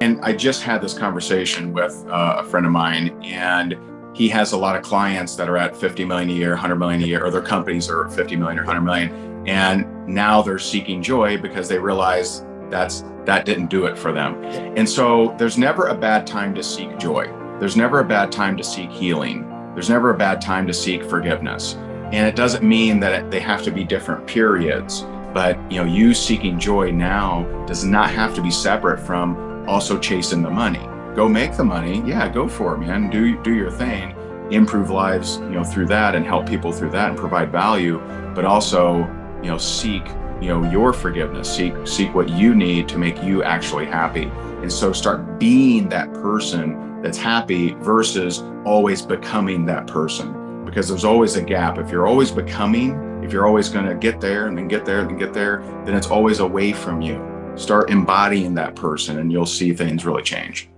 And I just had this conversation with a friend of mine, and he has a lot of clients that are at 50 million a year, 100 million a year, or their companies are 50 million or 100 million. And now they're seeking joy because they realize that didn't do it for them. And so there's never a bad time to seek joy. There's never a bad time to seek healing. There's never a bad time to seek forgiveness. And it doesn't mean that they have to be different periods, but you seeking joy now does not have to be separate from also chasing the money. Go make the money. Yeah, go for it, man. Do your thing, improve lives, through that, and help people through that and provide value, but also, seek, your forgiveness, seek what you need to make you actually happy. And so start being that person that's happy versus always becoming that person, because there's always a gap. If you're always becoming, if you're always going to get there and then get there and then get there, then it's always away from you. Start embodying that person and you'll see things really change.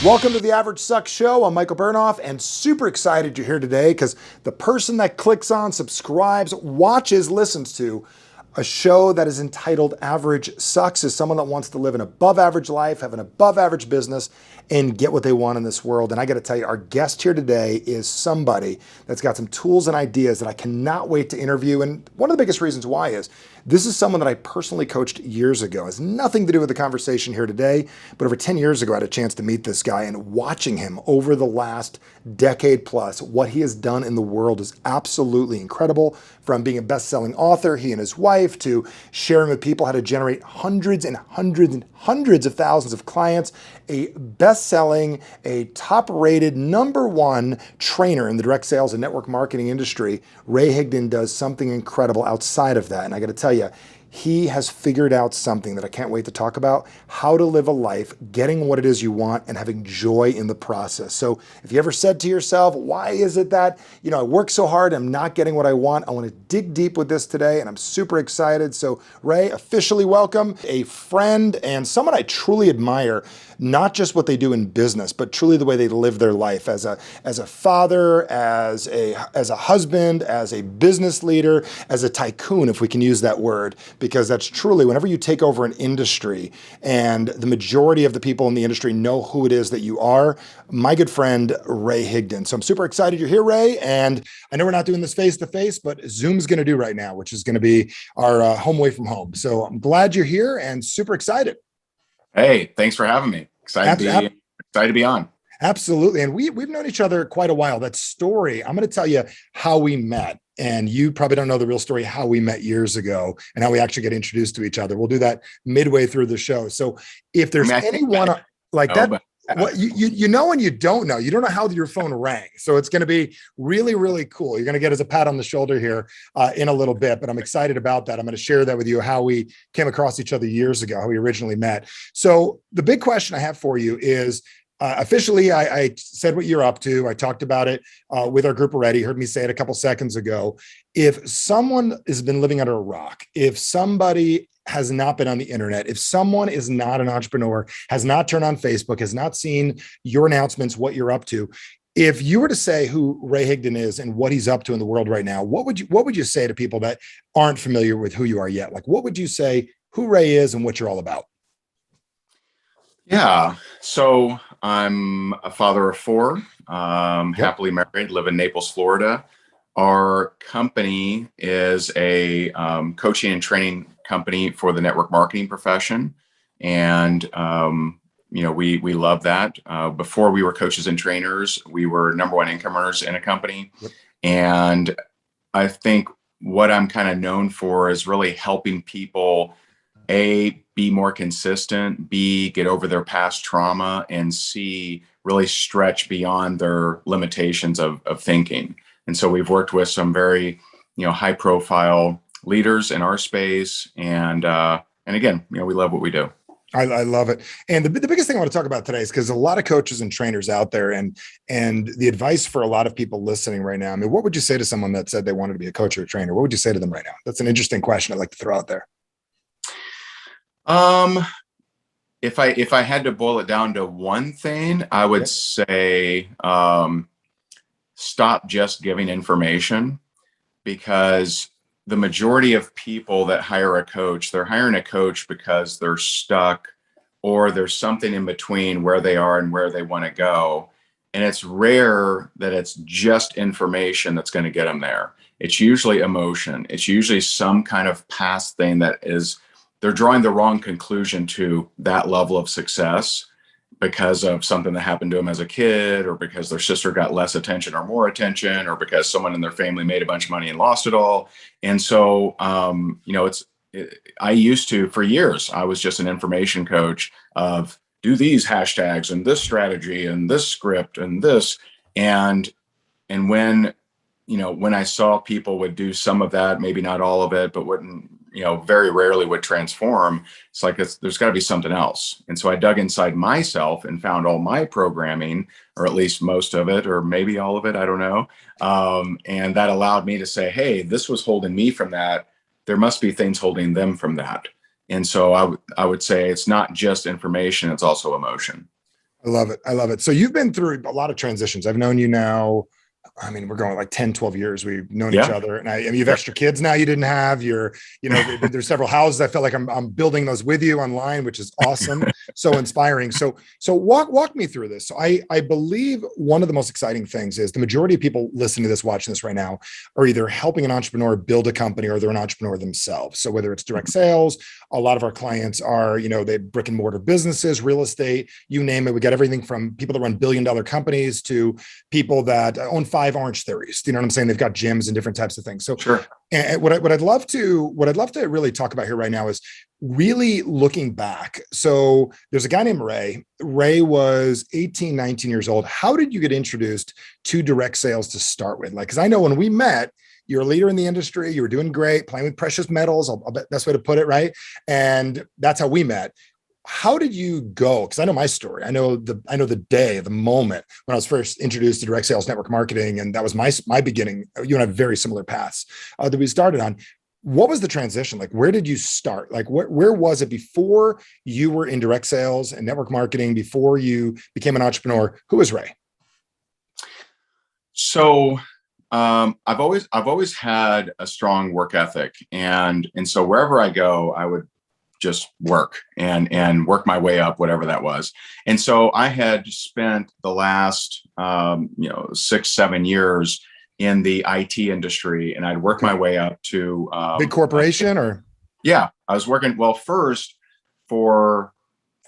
Welcome to the Average Sucks Show. I'm Michael Bernoff, and super excited you're here today because the person that clicks on, subscribes, watches, listens to a show that is entitled Average Sucks is someone that wants to live an above average life, have an above average business, and get what they want in this world. And I got to tell you, our guest here today is somebody that's got some tools and ideas that I cannot wait to interview. And one of the biggest reasons why is this is someone that I personally coached years ago. It has nothing to do with the conversation here today, but over 10 years ago, I had a chance to meet this guy, and watching him over the last decade plus, what he has done in the world is absolutely incredible. From being a best-selling author, he and his wife, to sharing with people how to generate hundreds and hundreds and hundreds of thousands of clients, a best-selling, a top-rated #1 trainer in the direct sales and network marketing industry. Ray Higdon does something incredible outside of that. And I got to tell you, he has figured out something that I can't wait to talk about: how to live a life getting what it is you want and having joy in the process. So if you ever said to yourself, why is it that, I work so hard, I'm not getting what I want? I want to dig deep with this today, and I'm super excited. So Ray, officially welcome, a friend and someone I truly admire, not just what they do in business, but truly the way they live their life as a father, as a husband, as a business leader, as a tycoon, if we can use that word. Because that's truly, whenever you take over an industry and the majority of the people in the industry know who it is that you are, my good friend, Ray Higdon. So I'm super excited you're here, Ray. And I know we're not doing this face to face, but Zoom's going to do right now, which is going to be our home away from home. So I'm glad you're here and super excited. Hey, thanks for having me. Excited to be on. Absolutely. And we've known each other quite a while. That story, I'm going to tell you how we met. And you probably don't know the real story, how we met years ago and how we actually get introduced to each other. We'll do that midway through the show. So if there's anyone like that, what you know and you don't know how your phone rang. So it's going to be really, really cool. You're going to get as a pat on the shoulder here in a little bit, but I'm excited about that. I'm going to share that with you, how we came across each other years ago, how we originally met. So the big question I have for you is, officially, I said what you're up to. I talked about it with our group already. You heard me say it a couple seconds ago. If someone has been living under a rock, if somebody has not been on the internet, if someone is not an entrepreneur, has not turned on Facebook, has not seen your announcements, what you're up to, if you were to say who Ray Higdon is and what he's up to in the world right now, what would you say to people that aren't familiar with who you are yet? Like, what would you say who Ray is and what you're all about? Yeah. So I'm a father of 4, happily married, live in Naples, Florida. Our company is a coaching and training company for the network marketing profession. And, we love that. Before we were coaches and trainers, we were #1 income earners in a company. Yep. And I think what I'm kind of known for is really helping people, A, be more consistent, B, get over their past trauma, and C, really stretch beyond their limitations of thinking. And so we've worked with some very, high profile leaders in our space. And again, we love what we do. I love it. And the biggest thing I want to talk about today is because a lot of coaches and trainers out there, and the advice for a lot of people listening right now. I mean, what would you say to someone that said they wanted to be a coach or a trainer? What would you say to them right now? That's an interesting question I'd like to throw out there. Um, if I had to boil it down to one thing, I would Yep. say stop just giving information, because the majority of people that hire a coach, they're hiring a coach because they're stuck, or there's something in between where they are and where they want to go. And it's rare that it's just information that's going to get them there. It's usually emotion. It's usually some kind of past thing that is, they're drawing the wrong conclusion to that level of success because of something that happened to them as a kid, or because their sister got less attention or more attention, or because someone in their family made a bunch of money and lost it all. And so, I used to, for years, I was just an information coach of do these hashtags and this strategy and this script and this. And, and when I saw people would do some of that, maybe not all of it, but wouldn't, very rarely would transform. It's like, there's got to be something else. And so I dug inside myself and found all my programming, or at least most of it, or maybe all of it, I don't know. And that allowed me to say, hey, this was holding me from that. There must be things holding them from that. And so I would say it's not just information, it's also emotion. I love it. I love it. So you've been through a lot of transitions. I've known you now. I mean, we're going like 10, 12 years. We've known each Yeah. other. And I mean, you have extra kids now you didn't have. There's several houses. I feel like I'm building those with you online, which is awesome. So inspiring. So walk me through this. So I believe one of the most exciting things is the majority of people listening to this, watching this right now, are either helping an entrepreneur build a company, or they're an entrepreneur themselves. So whether it's direct sales, a lot of our clients are, they brick and mortar businesses, real estate, you name it. We got everything from people that run billion-dollar companies to people that own 5 Orange Theories. You know what I'm saying? They've got gyms and different types of things. So Sure. and what I'd love to really talk about here right now is really looking back. So there's a guy named Ray. Ray was 18, 19 years old. How did you get introduced to direct sales to start with? Like, because I know when we met, you're a leader in the industry. You were doing great, playing with precious metals. I'll bet best way to put it, right? And that's how we met. How did you go? Because I know my story. I know the day, the moment when I was first introduced to direct sales network marketing, and that was my beginning. You and I have very similar paths that we started on. What was the transition like? Where did you start? Like, where was it before you were in direct sales and network marketing? Before you became an entrepreneur, who was Ray? So I've always had a strong work ethic, and so wherever I go, I would just work and work my way up, whatever that was. And so I had spent the last 6-7 years in the IT industry, and I'd worked my way up to big corporation, or yeah, I was working. Well, first, for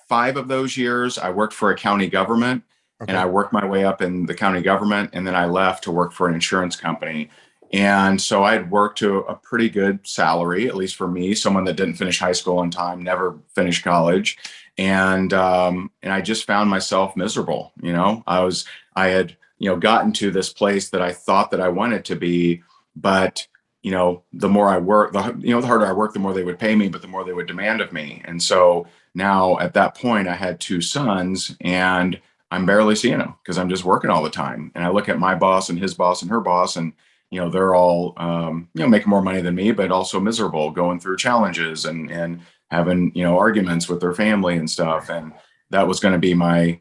5 of those years, I worked for a county government. okay. And I worked my way up in the county government, and then I left to work for an insurance company. And so I had worked to a pretty good salary, at least for me, someone that didn't finish high school on time, never finished college. And I just found myself miserable. I had gotten to this place that I thought that I wanted to be, but the more I worked, the harder I worked, the more they would pay me, but the more they would demand of me. And so now at that point, I had 2 sons, and I'm barely seeing them because I'm just working all the time. And I look at my boss and his boss and her boss, and they're all making more money than me, but also miserable, going through challenges and having arguments with their family and stuff. And that was going to be my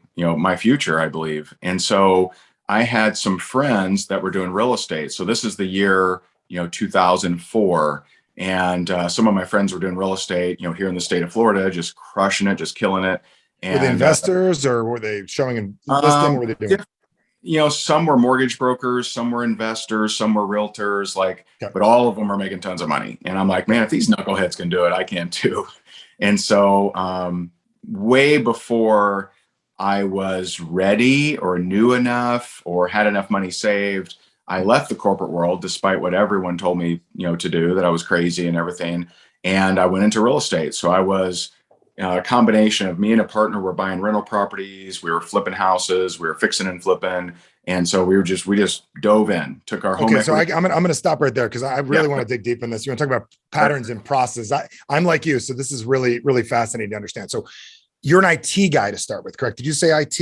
future, I believe. And so I had some friends that were doing real estate. So this is the year 2004. And some of my friends were doing real estate, here in the state of Florida, just crushing it, just killing it. And, were they investors, or were they showing and listing? What were they doing? Some were mortgage brokers, some were investors, some were realtors, Okay. but all of them are making tons of money. And I'm like, man, if these knuckleheads can do it, I can too. And so way before I was ready or knew enough or had enough money saved, I left the corporate world, despite what everyone told me, to do, that I was crazy and everything. And I went into real estate. So I was a combination of me and a partner were buying rental properties. We were flipping houses. We were fixing and flipping. And so we just dove in, took our home. Okay. So I'm going to stop right there, because I really want to dig deep in this. You want to talk about patterns and process. I'm like you. So this is really, really fascinating to understand. So You're an IT guy to start with, correct? Did you say IT?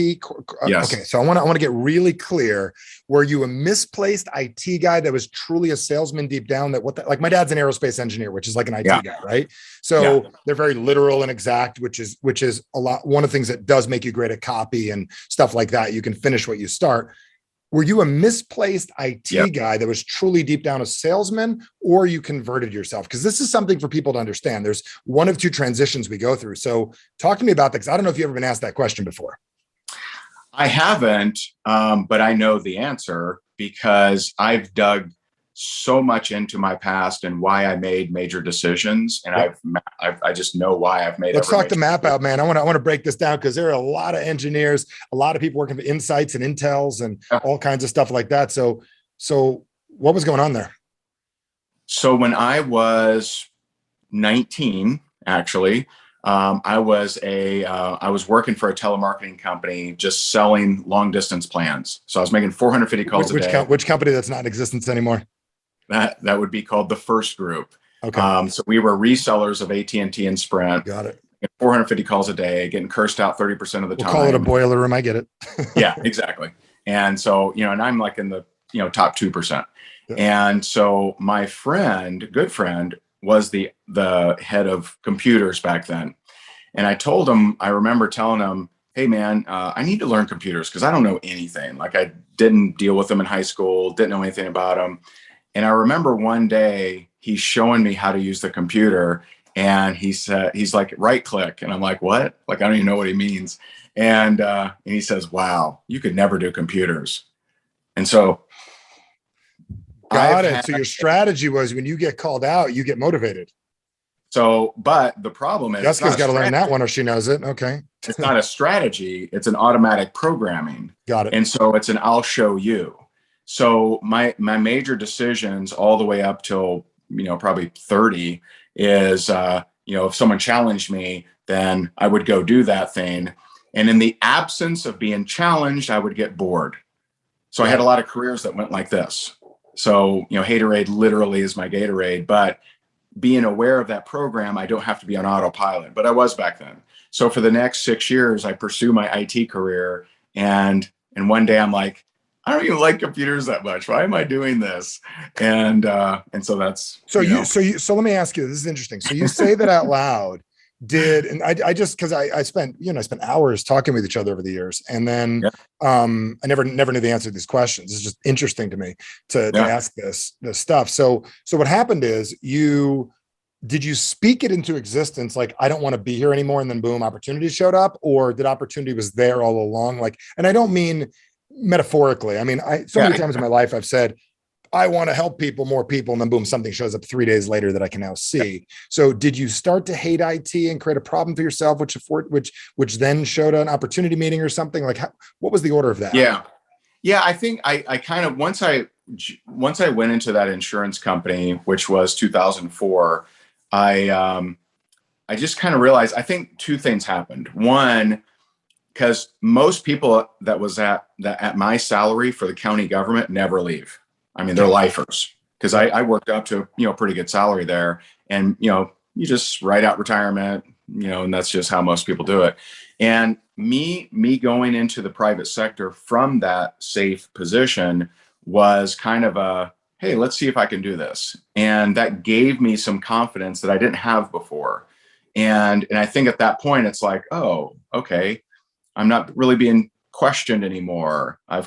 Yes. Okay, so I want to get really clear. Were you a misplaced IT guy that was truly a salesman deep down? Like my dad's an aerospace engineer, which is like an IT guy, right? So they're very literal and exact, which is a lot. One of the things that does make you great at copy and stuff like that. You can finish what you start. Were you a misplaced IT guy that was truly deep down a salesman, or you converted yourself? Because this is something for people to understand. There's one of two transitions we go through. So talk to me about that, because I don't know if you've ever been asked that question before. I haven't, but I know the answer because I've dug so much into my past and why I made major decisions, and I just know why I've made. Let's talk the map out, man. I want to break this down because there are a lot of engineers, a lot of people working for Insights and Intels and all kinds of stuff like that. So what was going on there? So when I was 19, actually, I was working for a telemarketing company, just selling long distance plans. So I was making 450 calls a day. Which company that's not in existence anymore? That would be called the First Group. Okay. So we were resellers of AT&T and Sprint. Got it. 450 calls a day, getting cursed out 30% of the time. We'll call it a boiler room. I get it. Yeah, exactly. And so, and I'm like in the, top 2%. Yeah. And so my good friend was the head of computers back then. And I remember telling him, hey man, I need to learn computers because I don't know anything. Like I didn't deal with them in high school, didn't know anything about them. And I remember one day he's showing me how to use the computer, and he's like, right click. And I'm like, what? Like, I don't even know what he means. And he says, wow, you could never do computers. And so got it. So your strategy was when you get called out, you get motivated. So, but the problem is Jessica's got to learn that one or she knows it. Okay. It's not a strategy. It's an automatic programming. Got it. And so it's an, I'll show you. So my major decisions all the way up till, probably 30 is, if someone challenged me, then I would go do that thing. And in the absence of being challenged, I would get bored. So I had a lot of careers that went like this. So, Haterade literally is my Gatorade, but being aware of that program, I don't have to be on autopilot, but I was back then. So for the next 6 years, I pursue my IT career. And one day I'm like, I don't even like computers that much. Why am I doing this? And so that's, so let me ask you, this is interesting. So you say that out loud. And I just, cause I spent hours talking with each other over the years. And then I never knew the answer to these questions. It's just interesting to me to ask this stuff. So what happened is did you speak it into existence? Like, I don't want to be here anymore. And then boom, opportunity showed up, or did opportunity was there all along? Like, and I don't mean metaphorically. I mean, so many times in my life, I've said, I want to help more people. And then boom, something shows up 3 days later that I can now see. So did you start to hate IT and create a problem for yourself, which then showed an opportunity meeting or something? Like, what was the order of that? Yeah. I think I kind of, once I went into that insurance company, which was 2004, I just kind of realized, I think two things happened. One, because most people that was at my salary for the county government never leave. I mean, they're lifers, because I worked up to, pretty good salary there. And, you just write out retirement, and that's just how most people do it. And me going into the private sector from that safe position was kind of a, hey, let's see if I can do this. And that gave me some confidence that I didn't have before. And I think at that point, it's like, oh, okay, I'm not really being questioned anymore. I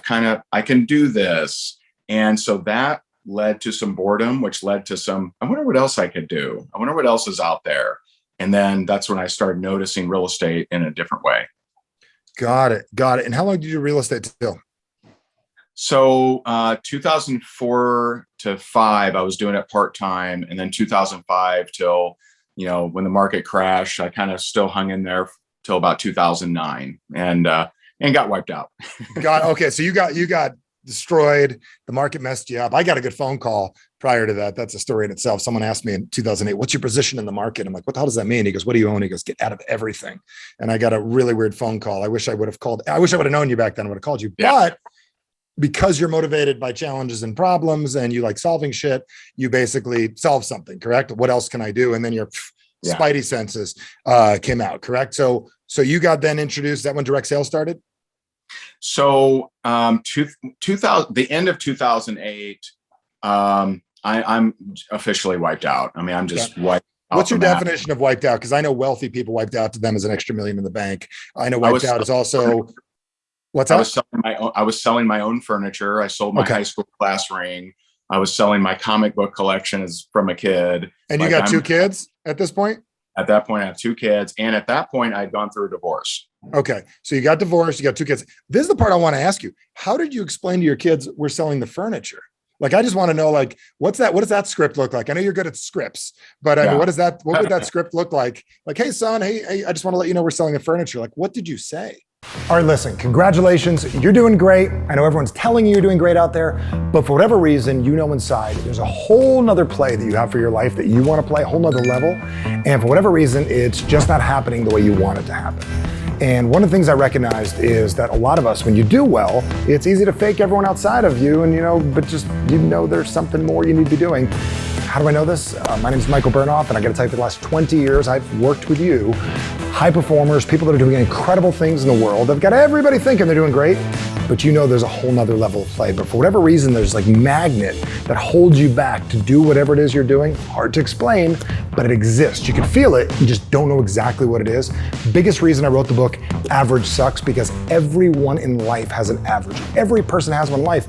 can do this. And so that led to some boredom, which led to some, I wonder what else I could do. I wonder what else is out there. And then that's when I started noticing real estate in a different way. Got it. And how long did you do real estate till? So 2004 to 5, I was doing it part-time. And then 2005 till, when the market crashed, I kind of still hung in there till about 2009 and got wiped out. Okay. So you got destroyed. The market messed you up. I got a good phone call prior to that. That's a story in itself. Someone asked me in 2008, what's your position in the market? I'm like, what the hell does that mean? He goes, what do you own? He goes, get out of everything. And I got a really weird phone call. I wish I would have known you back then. I would have called you. Yeah. But because you're motivated by challenges and problems and you like solving shit, you basically solve something, correct? What else can I do? And then your spidey senses came out, correct? So So you got then introduced, is that when direct sales started? So 2000, the end of 2008, I'm officially wiped out. I mean, I'm just wiped out. What's your definition of wiped out? Because I know wealthy people, wiped out to them as an extra million in the bank. I know wiped out is also, what's that? I was selling my own furniture. I sold my high school class ring. I was selling my comic book collection from a kid. And you got 2 kids at this point? At that point, I have 2 kids. And at that point, I'd gone through a divorce. Okay. So you got divorced, you got 2 kids. This is the part I want to ask you. How did you explain to your kids we're selling the furniture? Like, I just want to know, like, what does that script look like? I know you're good at scripts, but I mean, what would that script look like? Like, hey, son, hey, I just want to let you know we're selling the furniture. Like, what did you say? All right, listen, congratulations. You're doing great. I know everyone's telling you you're doing great out there, but for whatever reason, you know inside, there's a whole nother play that you have for your life that you want to play, a whole nother level. And for whatever reason, it's just not happening the way you want it to happen. And one of the things I recognized is that a lot of us, when you do well, it's easy to fake everyone outside of you and, but just, there's something more you need to be doing. How do I know this? My name is Michael Bernoff, and I got to tell you, for the last 20 years, I've worked with you, high performers, people that are doing incredible things in the world. They've got everybody thinking they're doing great, but there's a whole nother level of play. But for whatever reason, there's like magnet that holds you back to do whatever it is you're doing. Hard to explain, but it exists. You can feel it, you just don't know exactly what it is. Biggest reason I wrote the book, Average Sucks, because everyone in life has an average. Every person has one in life.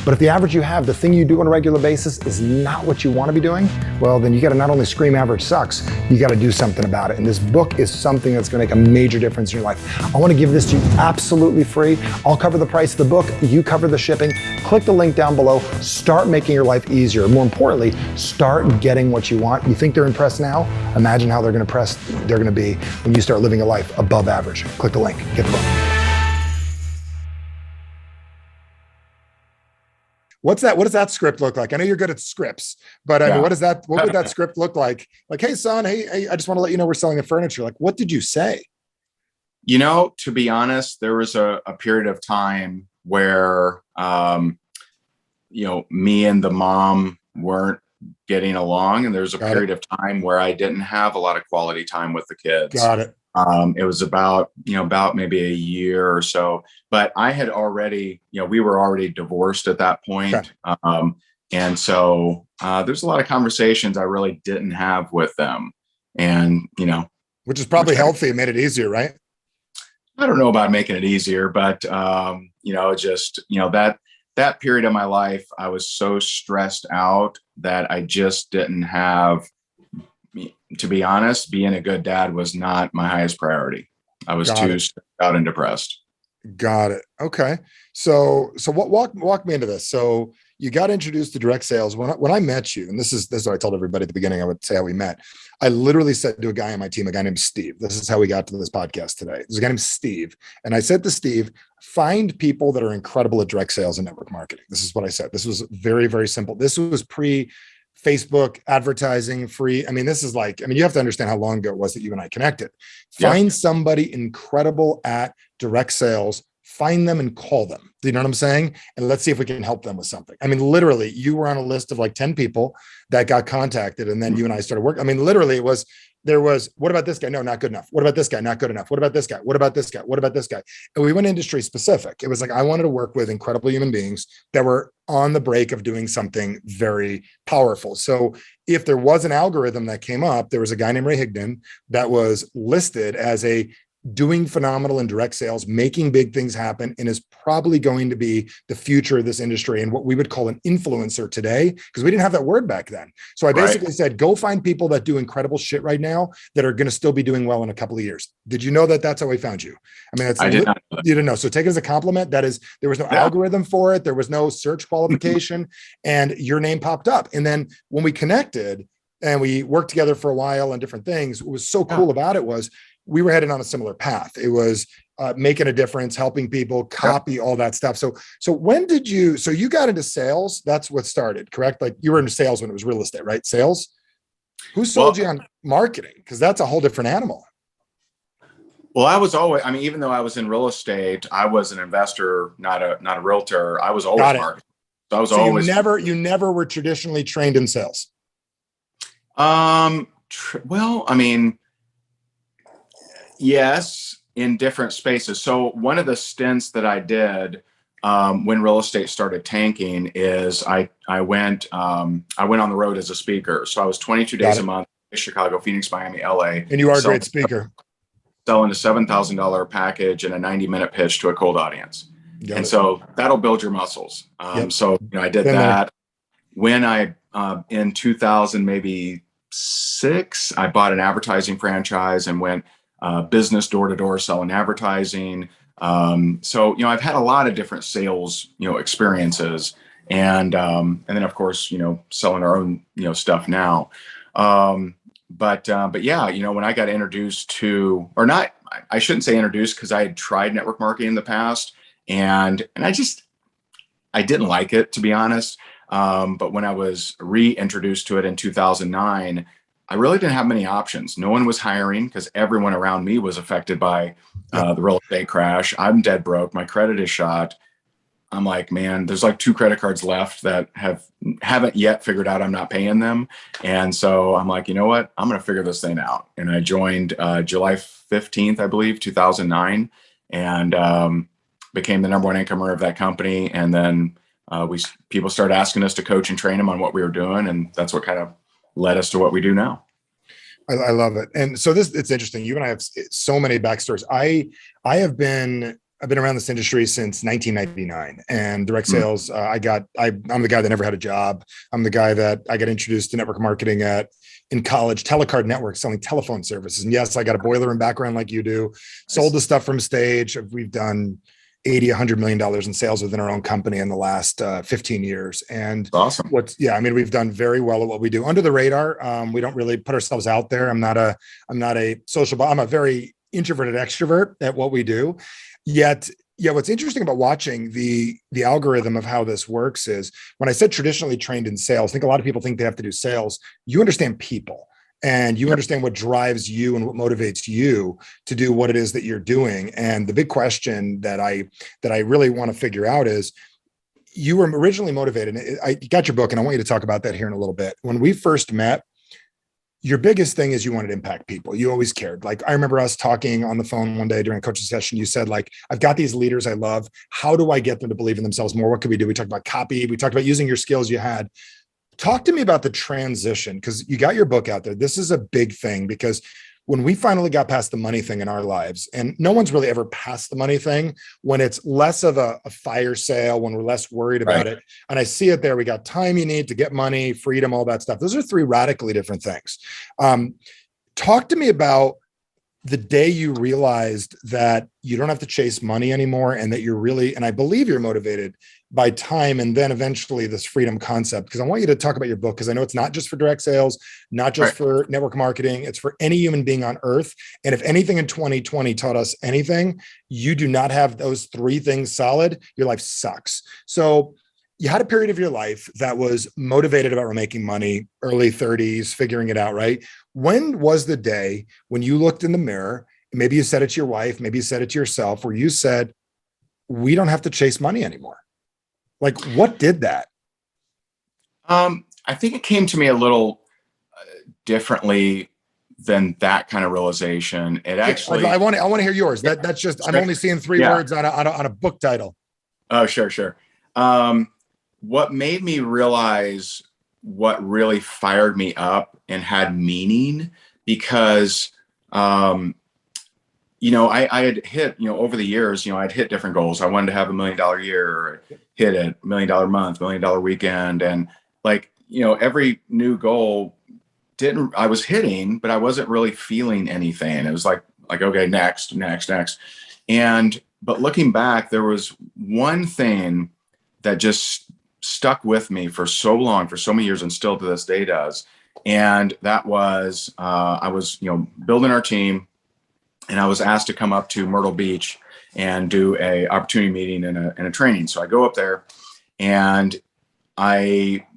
But if the average you have, the thing you do on a regular basis, is not what you want to be doing, well, then you got to not only scream average sucks, you got to do something about it. And this book is something that's going to make a major difference in your life. I want to give this to you absolutely free. I'll cover the price of the book. You cover the shipping. Click the link down below. Start making your life easier. More importantly, start getting what you want. You think they're impressed now? Imagine how they're going to be when you start living a life above average. Click the link. Get the book. What does that script look like? I know you're good at scripts, but I mean, what would that script look like? Like, hey, son, hey, I just want to let you know we're selling the furniture. Like, what did you say? To be honest, there was a period of time where, me and the mom weren't getting along. And there's a period of time where I didn't have a lot of quality time with the kids. Got it. It was about maybe a year or so, but I had already, we were already divorced at that point. Okay. And so there's a lot of conversations I really didn't have with them, and, which is probably healthy. It made it easier, right? I don't know about making it easier, but, that period of my life, I was so stressed out that I just didn't have, to be honest, being a good dad was not my highest priority. I was too stressed out and depressed. Got it. Okay. So walk me into this. So you got introduced to direct sales when I met you, and this is what I told everybody at the beginning. I would say how we met. I literally said to a guy on my team, a guy named Steve, this is how we got to this podcast today. There's a guy named Steve. And I said to Steve, find people that are incredible at direct sales and network marketing. This is what I said. This was very, very simple. This was Facebook advertising, free. I mean, you have to understand how long ago it was that you and I connected. Find somebody incredible at direct sales, find them and call them. Do you know what I'm saying? And let's see if we can help them with something. I mean, literally, you were on a list of like 10 people that got contacted. And then you and I started working. I mean, literally there was, what about this guy? No, not good enough. What about this guy? Not good enough. What about this guy? What about this guy? What about this guy? And we went industry specific. It was like, I wanted to work with incredible human beings that were on the break of doing something very powerful. So if there was an algorithm that came up, there was a guy named Ray Higdon that was listed as doing phenomenal in direct sales, making big things happen, and is probably going to be the future of this industry and what we would call an influencer today, because we didn't have that word back then. So I basically said, go find people that do incredible shit right now that are going to still be doing well in a couple of years. Did you know that that's how we found you? I mean, I did not know that. You didn't know. So take it as a compliment. That is, there was no algorithm for it. There was no search qualification, and your name popped up. And then when we connected and we worked together for a while on different things, what was so cool about it was we were headed on a similar path. It was making a difference, helping people, copy, all that stuff. So when did you got into sales? That's what started, correct? Like you were in sales when it was real estate, right? Sales. Who sold you on marketing? Because that's a whole different animal. Well, I was always, even though I was in real estate, I was an investor, not a realtor. I was always marketing. So I was always. You never were traditionally trained in sales. Yes, in different spaces. So one of the stints that I did when real estate started tanking is I went on the road as a speaker. So I was 22 Got days a it. month, Chicago, Phoenix, Miami, LA, And you are a selling, great speaker. selling a $7,000 package and a 90-minute pitch to a cold audience. Got And it. so that'll build your muscles. Yep. So I did Been there. that. When I in 2000 maybe six, I bought an advertising franchise and went business door to door selling advertising. So I've had a lot of different sales experiences, and then of course selling our own stuff now. But yeah, when I got introduced to, or not, I shouldn't say introduced, because I had tried network marketing in the past, and I didn't like it, to be honest. But when I was reintroduced to it in 2009, I really didn't have many options. No one was hiring because everyone around me was affected by Yep. the real estate crash. I'm dead broke. My credit is shot. I'm like, man, there's like 2 credit cards left that haven't yet figured out I'm not paying them. And so I'm like, you know what? I'm going to figure this thing out. And I joined July 15th, I believe, 2009, and became the #1 income earner of that company. And then people started asking us to coach and train them on what we were doing. And that's what kind of led us to what we do now. I love it. And so it's interesting. You and I have so many backstories. I've been around this industry since 1999, and direct sales. I'm the guy that never had a job. I'm the guy that I got introduced to network marketing in college, telecard network, selling telephone services. And yes, I got a boiler room background like you do. Sold the stuff from stage. We've done 80, $100 million in sales within our own company in the last 15 years. And awesome. We've done very well at what we do under the radar. We don't really put ourselves out there. I'm not a social, I'm a very introverted extrovert at what we do. Yet, what's interesting about watching the algorithm of how this works is, when I said traditionally trained in sales, I think a lot of people think they have to do sales. You understand people, and you understand what drives you and what motivates you to do what it is that you're doing. And the big question that I really want to figure out is, you were originally motivated. I got your book, and I want you to talk about that here in a little bit. When we first met, your biggest thing is you wanted to impact people. You always cared. Like, I remember us talking on the phone one day during a coaching session. You said, like, I've got these leaders I love. How do I get them to believe in themselves more? What can we do? We talked about copy. We talked about using your skills you had. Talk to me about the transition, because you got your book out there. This is a big thing, because when we finally got past the money thing in our lives, and no one's really ever past the money thing, when it's less of a fire sale, when we're less worried about it. And I see it there. We got time you need to get money, freedom, all that stuff. Those are 3 radically different things. Talk to me about the day you realized that you don't have to chase money anymore, and that you're really, and I believe you're motivated by time, and then eventually this freedom concept. Because I want you to talk about your book, because I know it's not just for direct sales, not just for network marketing. It's for any human being on earth. And if anything in 2020 taught us anything, you do not have those 3 things solid, your life sucks. So you had a period of your life that was motivated about making money, early 30s, figuring it out, right? When was the day when you looked in the mirror, maybe you said it to your wife, maybe you said it to yourself, where you said, we don't have to chase money anymore? Like, what did that? I think it came to me a little differently than that kind of realization. It actually, I want to hear yours. That's just, I'm only seeing 3 words on a book title. Oh, sure. What made me realize what really fired me up and had meaning, because I had hit, over the years, I'd hit different goals. I wanted to have $1 million year, or hit it, $1 million month, $1 million weekend. And every new goal I was hitting, but I wasn't really feeling anything. It was like, okay, next. But looking back, there was one thing that just stuck with me for so long, for so many years, and still to this day does. And that was, I was, building our team, and I was asked to come up to Myrtle Beach and do a opportunity meeting and a training. So I go up there, and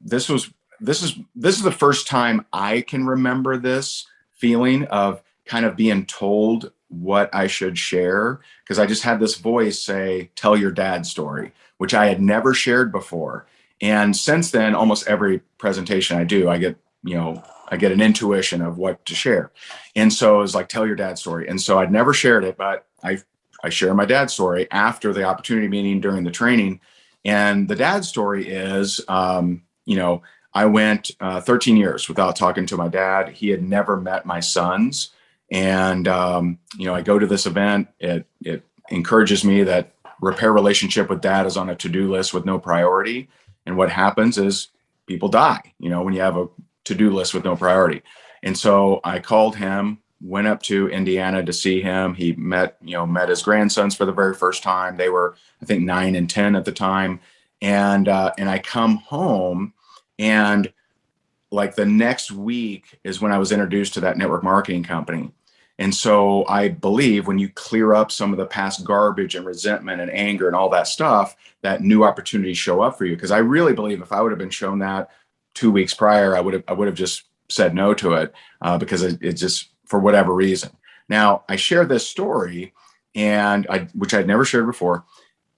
this is the first time I can remember this feeling of kind of being told what I should share, because I just had this voice say, tell your dad's story, which I had never shared before. And since then, almost every presentation I do, I get I get an intuition of what to share. And so it's like, tell your dad's story. And so I'd never shared it, but I share my dad's story after the opportunity meeting during the training. And the dad's story is, I went 13 years without talking to my dad. He had never met my sons. And, I go to this event. It encourages me that repair relationship with dad is on a to-do list with no priority. And what happens is people die, when you have a to-do list with no priority. And so I called him, went up to Indiana to see him. He met his grandsons for the very first time. They were, I think, 9 and 10 at the time. And I come home, and like the next week is when I was introduced to that network marketing company. And so I believe when you clear up some of the past garbage and resentment and anger and all that stuff, that new opportunities show up for you. Because I really believe if I would have been shown that 2 weeks prior, I would have just said no to it, because it just, for whatever reason. Now I share this story, which I'd never shared before.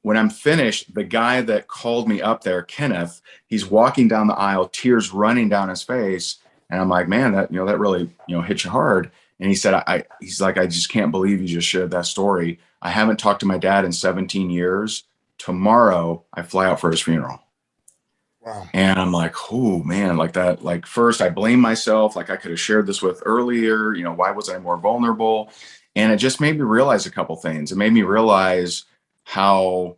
When I'm finished, the guy that called me up there, Kenneth, he's walking down the aisle, tears running down his face. And I'm like, man, that really, hit you hard. And he said, he's like, I just can't believe you just shared that story. I haven't talked to my dad in 17 years. Tomorrow I fly out for his funeral. Wow. And I'm like, oh man, like that. Like first I blame myself. Like I could have shared this with earlier, why wasn't I more vulnerable? And it just made me realize a couple things. It made me realize how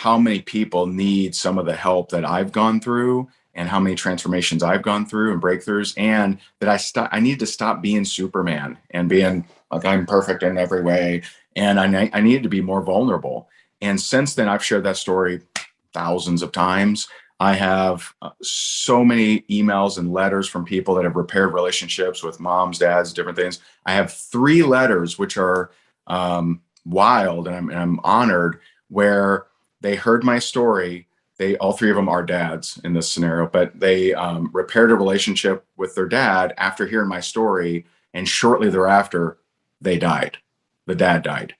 many people need some of the help that I've gone through, and how many transformations I've gone through and breakthroughs, and that I need to stop being Superman and being like, I'm perfect in every way. And I needed to be more vulnerable. And since then, I've shared that story thousands of times. I have so many emails and letters from people that have repaired relationships with moms, dads, different things. I have 3 letters, which are wild, and I'm honored, where they heard my story. All 3 of them are dads in this scenario, but they repaired a relationship with their dad after hearing my story, and shortly thereafter, they died. The dad died.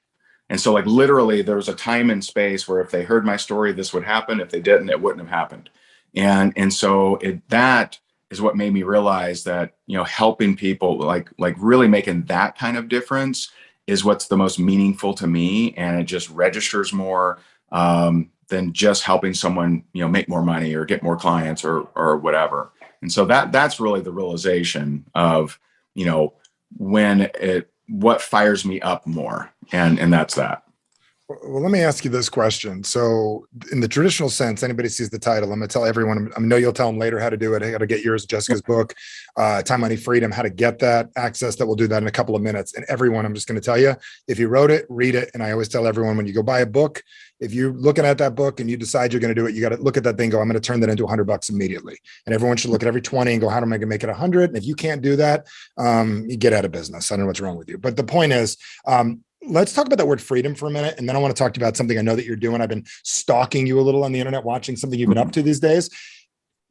And so like literally there was a time and space where if they heard my story, this would happen. If they didn't, it wouldn't have happened. And so that is what made me realize that, helping people, like really making that kind of difference is what's the most meaningful to me. And it just registers more than just helping someone, make more money or get more clients or whatever. And so that's really the realization of, what fires me up more. And that's that. Well, let me ask you this question. So in the traditional sense, anybody sees the title, I'm going to tell everyone, I know you'll tell them later how to do it. I got to get yours, Jessica's book, Time, Money, Freedom, how to get that access. That we'll do that in a couple of minutes. And everyone, I'm just going to tell you, if you wrote it, read it. And I always tell everyone, when you go buy a book, if you're looking at that book and you decide you're going to do it, you got to look at that thing, go, I'm going to turn that into $100 immediately. And everyone should look at every 20 and go, how am I going to make it 100? And if you can't do that, you get out of business. I don't know what's wrong with you. But the point is, let's talk about that word freedom for a minute. And then I want to talk to you about something I know that you're doing. I've been stalking you a little on the internet, watching something you've been up to these days.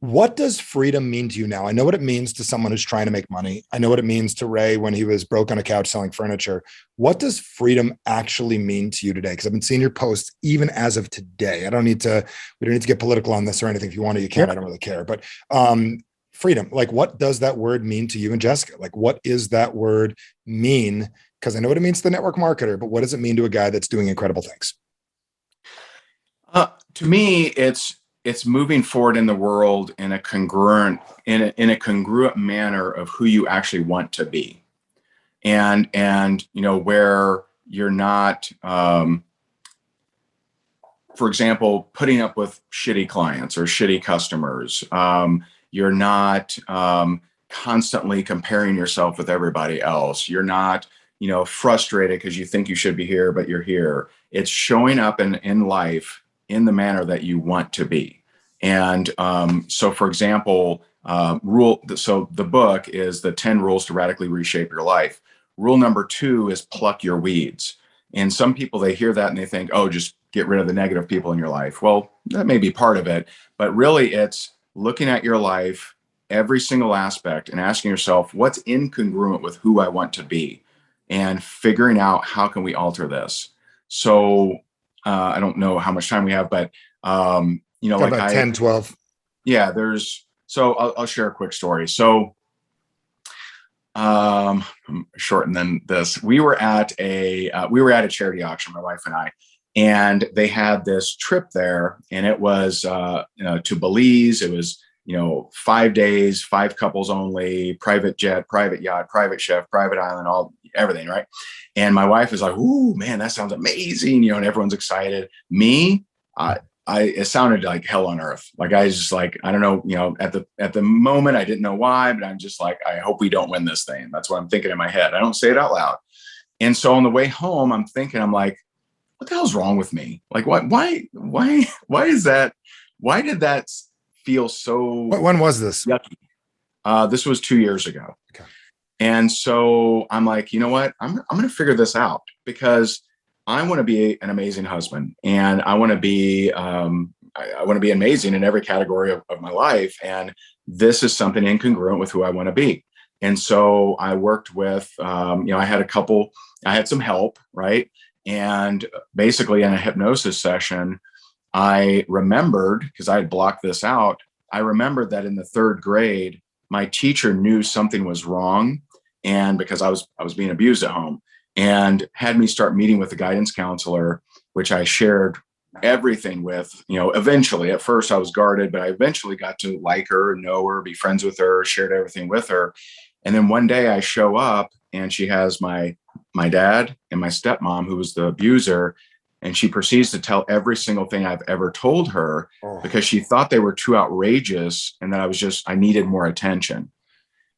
What does freedom mean to you now? I know what it means to someone who's trying to make money. I know what it means to Ray when he was broke on a couch selling furniture. What does freedom actually mean to you today? Because I've been seeing your posts even as of today. We don't need to get political on this or anything. If you want to, you can. I don't really care. But freedom, like what does that word mean to you and Jessica? Like what is that word mean? Because I know what it means to the network marketer, but what does it mean to a guy that's doing incredible things? To me, it's moving forward in the world in a congruent manner of who you actually want to be, and where you're not, for example, putting up with shitty clients or shitty customers. You're not constantly comparing yourself with everybody else. You're not frustrated because you think you should be here, but you're here. It's showing up in life in the manner that you want to be. And so, for example, so the book is the 10 rules to radically reshape your life. Rule number 2 is pluck your weeds. And some people, they hear that and they think, oh, just get rid of the negative people in your life. Well, that may be part of it, but really it's looking at your life, every single aspect, and asking yourself, what's incongruent with who I want to be? And figuring out how can we alter this. So I don't know how much time we have, but like about 10, 12. Yeah, so I'll share a quick story. So Shorten than this. We were at a charity auction, my wife and I, and they had this trip there, and it was to Belize. It was 5 days, 5 couples only, private jet, private yacht, private chef, private island, everything, right? And my wife is like, "Ooh, man, that sounds amazing," and everyone's excited. Me, it sounded like hell on earth. Like I was just like, I don't know, at the moment I didn't know why, but I'm just like, I hope we don't win this thing. That's what I'm thinking in my head. I don't say it out loud. And so on the way home, I'm like, what the hell's wrong with me? Like, why is that? Why did that feel so? When was this? Yucky? This was 2 years ago. Okay. And so I'm like, you know what? I'm going to figure this out, because I want to be an amazing husband, and I want to be amazing in every category of my life. And this is something incongruent with who I want to be. And so I worked with, I had some help, right? And basically in a hypnosis session, I remembered, because I had blocked this out, I remembered that in the 3rd grade, my teacher knew something was wrong. And because I was being abused at home, and had me start meeting with the guidance counselor, which I shared everything with. Eventually, at first I was guarded, but I eventually got to like her, know her, be friends with her, shared everything with her. And then one day I show up, and she has my dad and my stepmom, who was the abuser, and she proceeds to tell every single thing I've ever told her, because she thought they were too outrageous and that I needed more attention.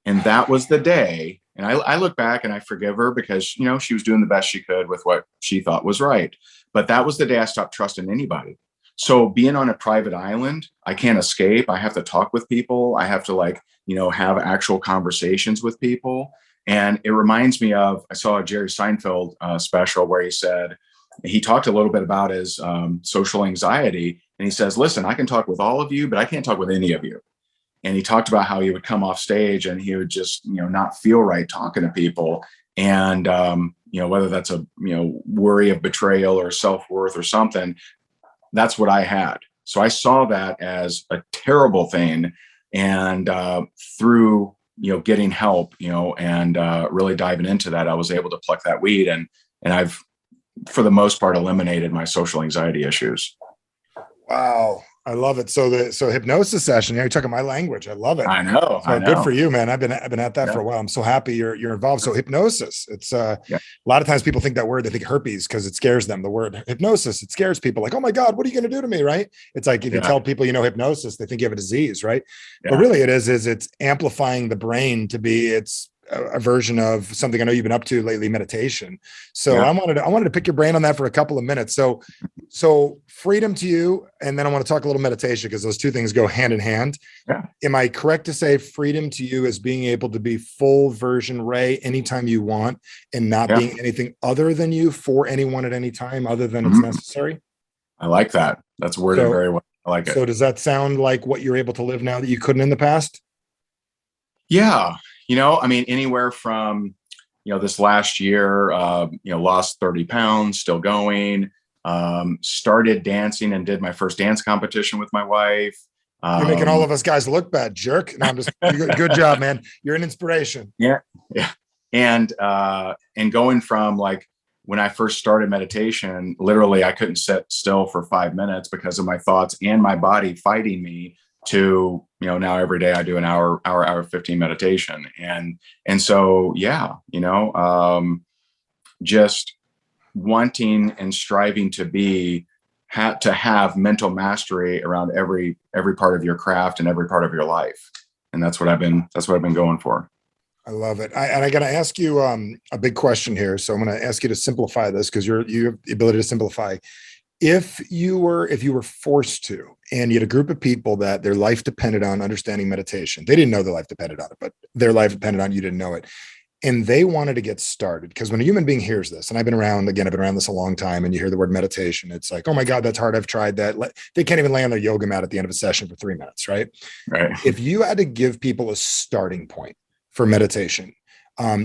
And that was the day. And I look back and I forgive her, because, she was doing the best she could with what she thought was right. But that was the day I stopped trusting anybody. So being on a private island, I can't escape. I have to talk with people. I have to have actual conversations with people. And it reminds me of, I saw a Jerry Seinfeld special where he talked a little bit about his social anxiety. And he says, listen, I can talk with all of you, but I can't talk with any of you. And he talked about how he would come off stage and he would just, not feel right talking to people. And, whether that's a, worry of betrayal or self-worth or something, that's what I had. So I saw that as a terrible thing. And through, getting help, and really diving into that, I was able to pluck that weed. And I've, for the most part, eliminated my social anxiety issues. Wow. I love it. So hypnosis session, you're talking my language. I love it. I know. Good for you, man. I've been at that for a while. I'm so happy you're involved. So hypnosis, it's a lot of times people think that word, they think herpes because it scares them. The word hypnosis, it scares people like, oh my God, what are you going to do to me? Right. It's like, if you tell people, hypnosis, they think you have a disease, right? But really it's amplifying the brain to be, it's a version of something I know you've been up to lately, meditation. So I wanted to pick your brain on that for a couple of minutes. So freedom to you. And then I want to talk a little meditation, because those two things go hand in hand. Yeah. Am I correct to say freedom to you is being able to be full version Ray anytime you want, and not being anything other than you for anyone at any time other than it's necessary? I like that. That's worded very well. I like it. So does that sound like what you're able to live now that you couldn't in the past? Yeah. Anywhere from, this last year, lost 30 pounds, still going, started dancing and did my first dance competition with my wife. You're making all of us guys look bad, jerk. No, I'm just, good job, man. You're an inspiration. Yeah. Yeah. And going from when I first started meditation, literally I couldn't sit still for 5 minutes because of my thoughts and my body fighting me, to, now every day I do an hour 15 meditation. And so, just wanting and striving to have mental mastery around every part of your craft and every part of your life. And that's what I've been going for. I love it. I got to ask you a big question here. So I'm going to ask you to simplify this, because you have the ability to simplify. If you were forced to, and you had a group of people that their life depended on understanding meditation, they didn't know their life depended on it, but their life depended on, you didn't know it, and they wanted to get started. Because when a human being hears this, and I've been around this a long time, and you hear the word meditation, it's like, oh my God, that's hard. I've tried that. They can't even lay on their yoga mat at the end of a session for 3 minutes, right? Right. If you had to give people a starting point for meditation,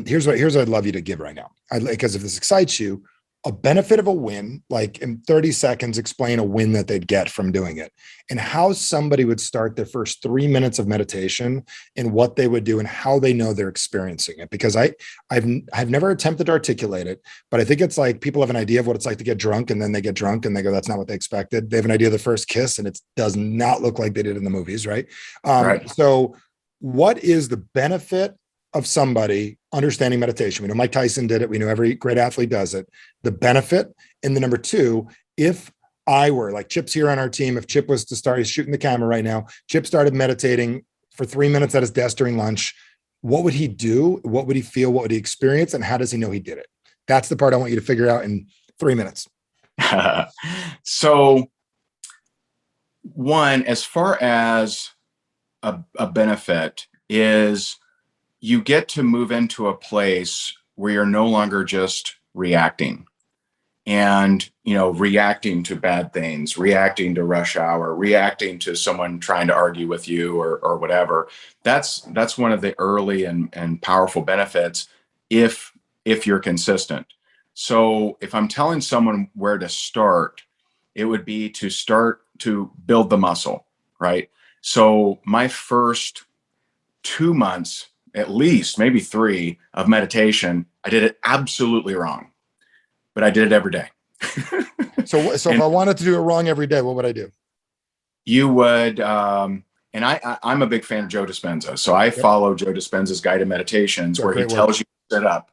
here's what I'd love you to give right now. Because if this excites you, a benefit of a win, like in 30 seconds, explain a win that they'd get from doing it, and how somebody would start their first 3 minutes of meditation and what they would do and how they know they're experiencing it. Because I've never attempted to articulate it, but I think it's like people have an idea of what it's like to get drunk, and then they get drunk and they go, that's not what they expected. They have an idea of the first kiss, and it does not look like they did in the movies, right? Right. So what is the benefit of somebody understanding meditation? We know Mike Tyson did it. We know every great athlete does it. The benefit. And the number two, if I were like Chip's here on our team, if Chip was to start, he's shooting the camera right now. Chip started meditating for 3 minutes at his desk during lunch. What would he do? What would he feel? What would he experience? And how does he know he did it? That's the part I want you to figure out in 3 minutes. So one, as far as a benefit is, you get to move into a place where you're no longer just reacting and, reacting to bad things, reacting to rush hour, reacting to someone trying to argue with you or whatever. That's one of the early and powerful benefits if you're consistent. So if I'm telling someone where to start, it would be to start to build the muscle, right? So my first 2 months, at least maybe 3 of meditation, I did it absolutely wrong, but I did it every day. So if I wanted to do it wrong every day, what would I do? You would, and I'm a big fan of Joe Dispenza. So I follow Joe Dispenza's guided meditations where he tells you to sit up.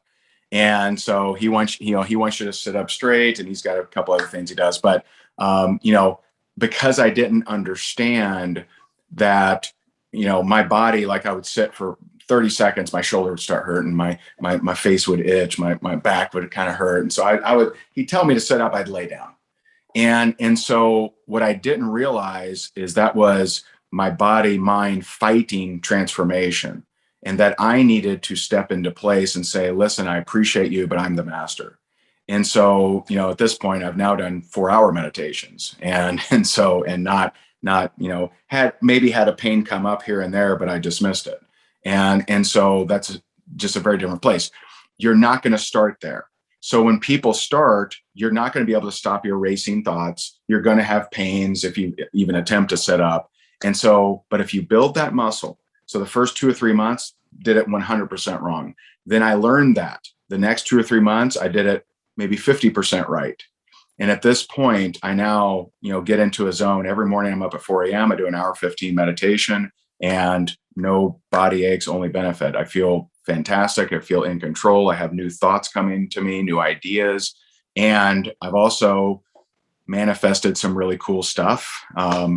And so he wants you to sit up straight, and he's got a couple other things he does. But, because I didn't understand that, my body, like I would sit for 30 seconds, my shoulder would start hurting, my face would itch, my back would kind of hurt. And so he'd tell me to sit up, I'd lay down. And so what I didn't realize is that was my body, mind fighting transformation, and that I needed to step into place and say, listen, I appreciate you, but I'm the master. And so, at this point, I've now done 4-hour meditations and not, had a pain come up here and there, but I dismissed it. And so that's just a very different place. You're not going to start there. So when people start, you're not going to be able to stop your racing thoughts. You're going to have pains if you even attempt to sit up. And so, but if you build that muscle, so the first 2 or 3 months did it 100% wrong. Then I learned that the next 2 or 3 months, I did it maybe 50% right. And at this point, I now, get into a zone. Every morning I'm up at 4 a.m. I do an hour 15 meditation, and no body aches, only benefit. I feel fantastic. I feel in control. I have new thoughts coming to me, new ideas. And I've also manifested some really cool stuff,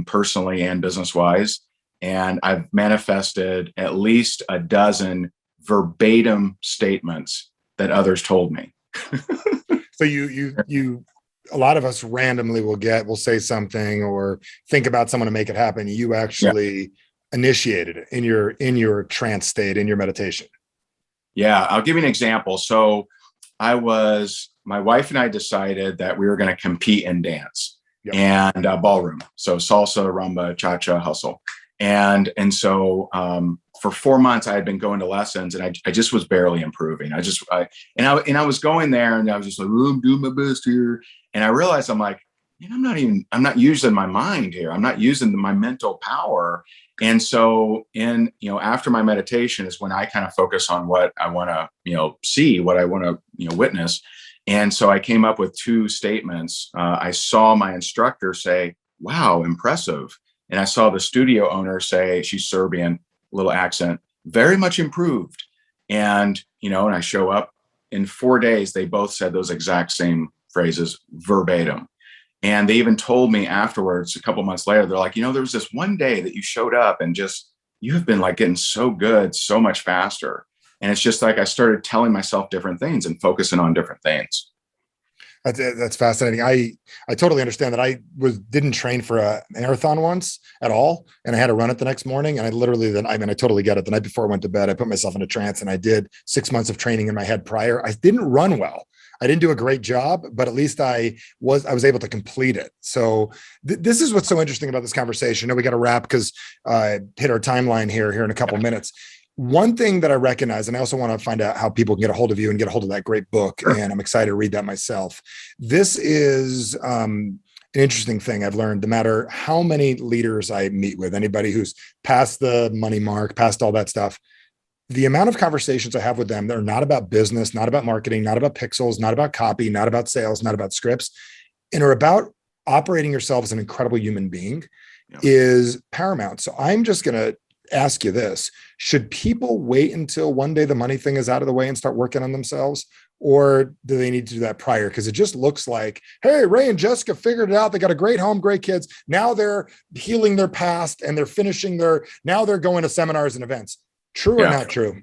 personally and business-wise. And I've manifested at least a dozen verbatim statements that others told me. So you a lot of us randomly will say something or think about someone to make it happen. You actually initiated it in your trance state, in your meditation. Yeah, I'll give you an example. So my wife and I decided that we were going to compete in dance and ballroom. So salsa, rumba, cha-cha, hustle. And so for 4 months I had been going to lessons, and I just was barely improving. I was going there, and I was just like, oh, I'm doing my best here. And I realized I'm like, I'm not using my mind here. I'm not using my mental power. And so after my meditation is when I kind of focus on what I want to, see, what I want to, witness. And so I came up with 2 statements. I saw my instructor say, wow, impressive. And I saw the studio owner say, she's Serbian, little accent, very much improved. And, and I show up in 4 days, they both said those exact same phrases verbatim. And they even told me afterwards, a couple months later, they're like, there was this one day that you showed up and you have been like getting so good, so much faster. And it's just like, I started telling myself different things and focusing on different things. That's fascinating. I totally understand that. I didn't train for a marathon once at all, and I had to run it the next morning. And I totally get it. The night before I went to bed, I put myself in a trance, and I did 6 months of training in my head prior. I didn't run well. I didn't do a great job, but at least I was able to complete it. So this is what's so interesting about this conversation. I know we got to wrap because hit our timeline here in a couple minutes. One thing that I recognize, and I also want to find out how people can get a hold of you and get a hold of that great book. Sure. And I'm excited to read that myself. This is an interesting thing I've learned. No matter how many leaders I meet with, anybody who's past the money mark, past all that stuff, the amount of conversations I have with them that are not about business, not about marketing, not about pixels, not about copy, not about sales, not about scripts, and are about operating yourself as an incredible human being is paramount. So I'm just going to ask you this. Should people wait until one day the money thing is out of the way and start working on themselves? Or do they need to do that prior? Because it just looks like, hey, Ray and Jessica figured it out. They got a great home, great kids. Now they're healing their past and they're finishing now they're going to seminars and events. True or not true?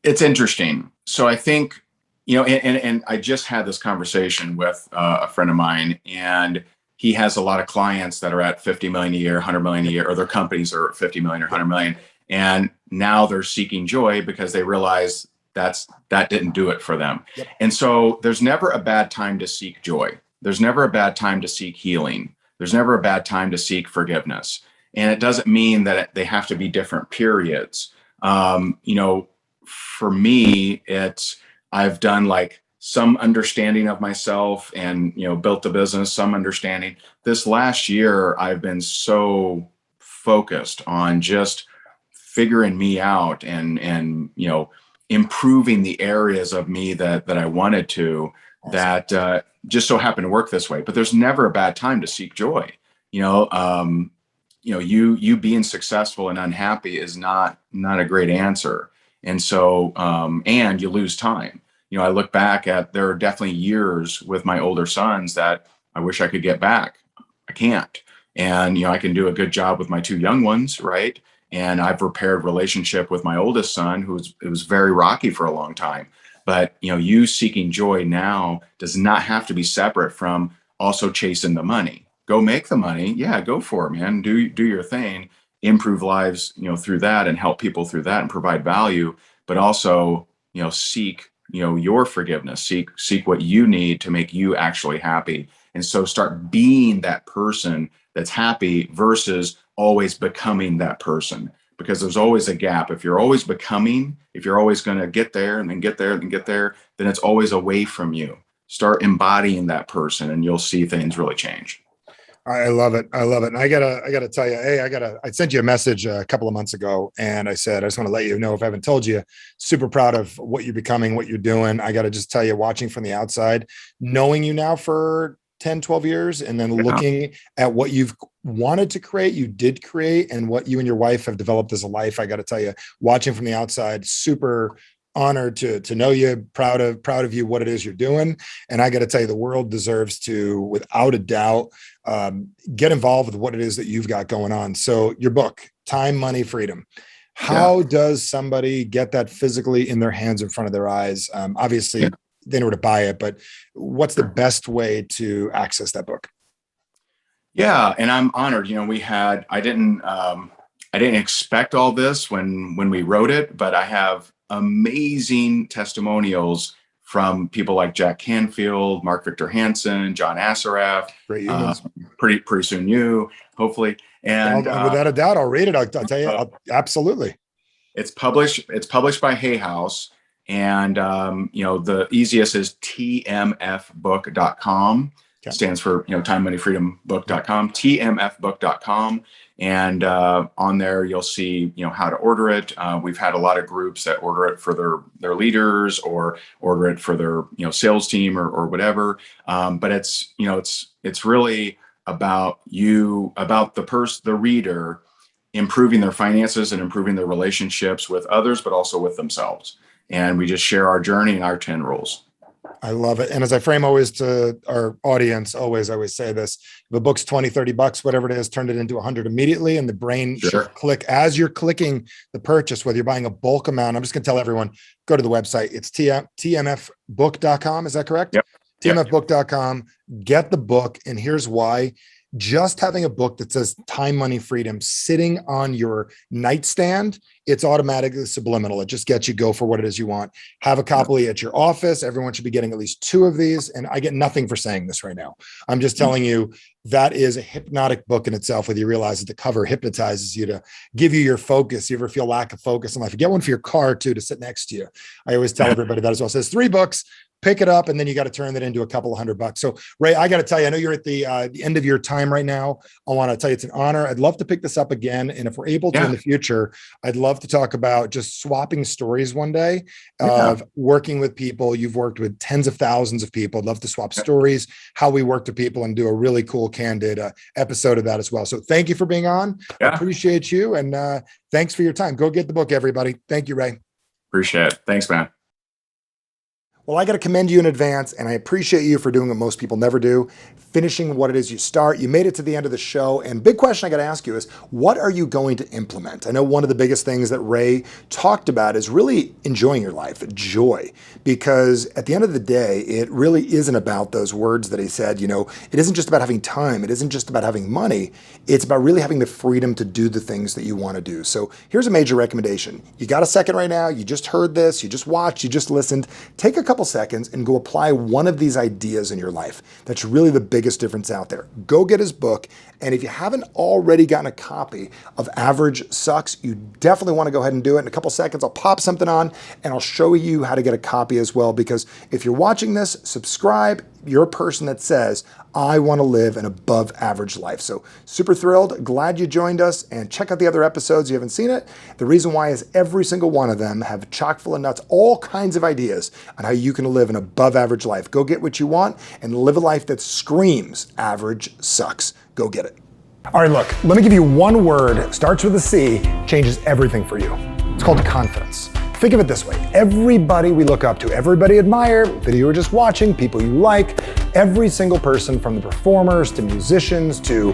It's interesting. So I think, and I just had this conversation with a friend of mine, and he has a lot of clients that are at 50 million a year, 100 million a year, or their companies are 50 million or 100 million. And now they're seeking joy because they realize that didn't do it for them. Yep. And so there's never a bad time to seek joy. There's never a bad time to seek healing. There's never a bad time to seek forgiveness. And it doesn't mean that they have to be different periods. For me, I've done like some understanding of myself and, built a business, some understanding. This last year, I've been so focused on just figuring me out and improving the areas of me that I wanted to, awesome. That just so happened to work this way. But there's never a bad time to seek joy. You being successful and unhappy is not a great answer. And so, and you lose time. I look back there are definitely years with my older sons that I wish I could get back. I can't. And, I can do a good job with my two young ones, right? And I've repaired relationship with my oldest son, it was very rocky for a long time. But, you seeking joy now does not have to be separate from also chasing the money. Go make the money. Yeah, go for it, man. Do your thing, improve lives, through that and help people through that and provide value, but also, seek, your forgiveness, seek what you need to make you actually happy. And so start being that person that's happy versus always becoming that person, because there's always a gap. If you're always becoming, if you're always going to get there and then get there and get there, then it's always away from you. Start embodying that person and you'll see things really change. I love it. I love it. And I gotta tell you, I sent you a message a couple of months ago and I said, I just want to let you know, if I haven't told you, super proud of what you're becoming, what you're doing. I got to just tell you, watching from the outside, knowing you now for 10, 12 years, and then looking at what you've wanted to create, you did create, and what you and your wife have developed as a life. I got to tell you, watching from the outside, super honored to know you, proud of you, what it is you're doing. And I got to tell you, the world deserves to, without a doubt, get involved with what it is that you've got going on. So your book, Time, Money, Freedom. How does somebody get that physically in their hands, in front of their eyes? Obviously, they know where to buy it, but what's the best way to access that book? Yeah, and I'm honored. I didn't expect all this when we wrote it, but I have amazing testimonials from people like Jack Canfield, Mark Victor Hansen, John Assaraf, great humans. Pretty soon you, hopefully. And without a doubt, I'll read it. I'll tell you, absolutely. It's published by Hay House. And, the easiest is tmfbook.com. Okay. Stands for, Time, Money, Freedom book.com, tmfbook.com. And on there, you'll see, how to order it. We've had a lot of groups that order it for their leaders or order it for their, sales team or whatever. But it's really about the reader improving their finances and improving their relationships with others, but also with themselves. And we just share our journey and our 10 rules. I love it. And as I frame always to our audience, I always say this: the book's $20-$30, whatever it is, turn it into 100 immediately. And the brain should click as you're clicking the purchase, whether you're buying a bulk amount. I'm just going to tell everyone, go to the website. It's tmfbook.com. Is that correct? Yep. tmfbook.com. Get the book. And here's why. just having a book that says time, money, freedom sitting on your nightstand, it's automatically subliminal. It just gets you go for what it is you want. Have a copy at your office. Everyone should be getting at least 2 of these. And I get nothing for saying this right now. I'm just telling you that is a hypnotic book in itself, whether you realize that the cover hypnotizes you to give you your focus. You ever feel lack of focus in life? Get one for your car too, to sit next to you. I always tell everybody that as well. It says 3 books. Pick it up, and then you got to turn that into a couple of $100. So, Ray, I got to tell you, I know you're at the end of your time right now. I want to tell you it's an honor. I'd love to pick this up again, and if we're able to in the future, I'd love to talk about just swapping stories one day of working with people. You've worked with tens of thousands of people. I'd love to swap stories, how we work with people, and do a really cool, candid episode of that as well. So, thank you for being on. I appreciate you, and thanks for your time. Go get the book, everybody. Thank you, Ray. Appreciate it. Thanks, man. Well, I got to commend you in advance, and I appreciate you for doing what most people never do, finishing what it is you start. You made it to the end of the show, and big question I got to ask you is, what are you going to implement? I know one of the biggest things that Ray talked about is really enjoying your life, joy, because at the end of the day, it really isn't about those words that he said. It isn't just about having time. It isn't just about having money. It's about really having the freedom to do the things that you want to do. So here's a major recommendation. You got a second right now. You just heard this. You just watched. You just listened. Take a couple seconds and go apply one of these ideas in your life. That's really the biggest difference out there. Go get his book. And if you haven't already gotten a copy of Average Sucks, you definitely want to go ahead and do it. In a couple seconds, I'll pop something on and I'll show you how to get a copy as well. Because if you're watching this, subscribe. You're a person that says, I want to live an above average life. So super thrilled. Glad you joined us, and check out the other episodes. You haven't seen it. The reason why is every single one of them have chock full of nuts, all kinds of ideas on how you can live an above average life. Go get what you want and live a life that screams average sucks. Go get it. All right, look, let me give you one word, starts with a C, changes everything for you. It's called confidence. Think of it this way. Everybody we look up to, everybody admire, video you were just watching, people you like, every single person from the performers to musicians to,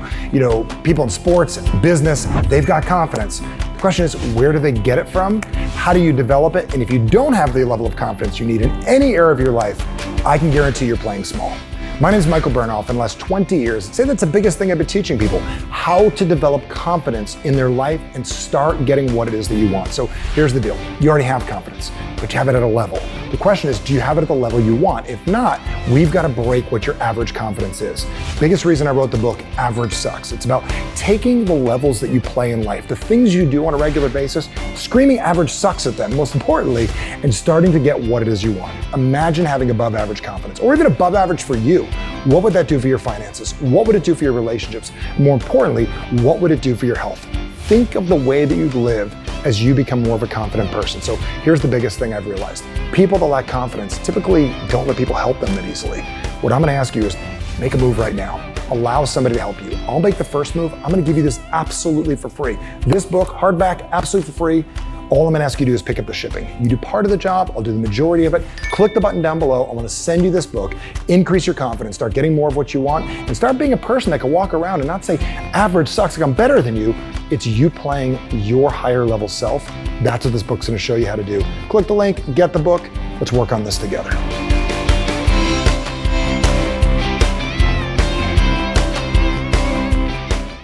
people in sports, business, they've got confidence. The question is, where do they get it from? How do you develop it? And if you don't have the level of confidence you need in any area of your life, I can guarantee you're playing small. My name is Michael Bernoff. In the last 20 years, I'd say that's the biggest thing I've been teaching people, how to develop confidence in their life and start getting what it is that you want. So here's the deal. You already have confidence, but you have it at a level. The question is, do you have it at the level you want? If not, we've got to break what your average confidence is. Biggest reason I wrote the book, Average Sucks. It's about taking the levels that you play in life, the things you do on a regular basis, screaming average sucks at them, most importantly, and starting to get what it is you want. Imagine having above average confidence, or even above average for you. What would that do for your finances? What would it do for your relationships? More importantly, what would it do for your health? Think of the way that you'd live as you become more of a confident person. So here's the biggest thing I've realized. People that lack confidence typically don't let people help them that easily. What I'm going to ask you is make a move right now. Allow somebody to help you. I'll make the first move. I'm going to give you this absolutely for free. This book, hardback, absolutely for free. All I'm going to ask you to do is pick up the shipping. You do part of the job, I'll do the majority of it. Click the button down below. I want to send you this book, increase your confidence, start getting more of what you want, and start being a person that can walk around and not say, average sucks, like I'm better than you. It's you playing your higher level self. That's what this book's going to show you how to do. Click the link, get the book. Let's work on this together.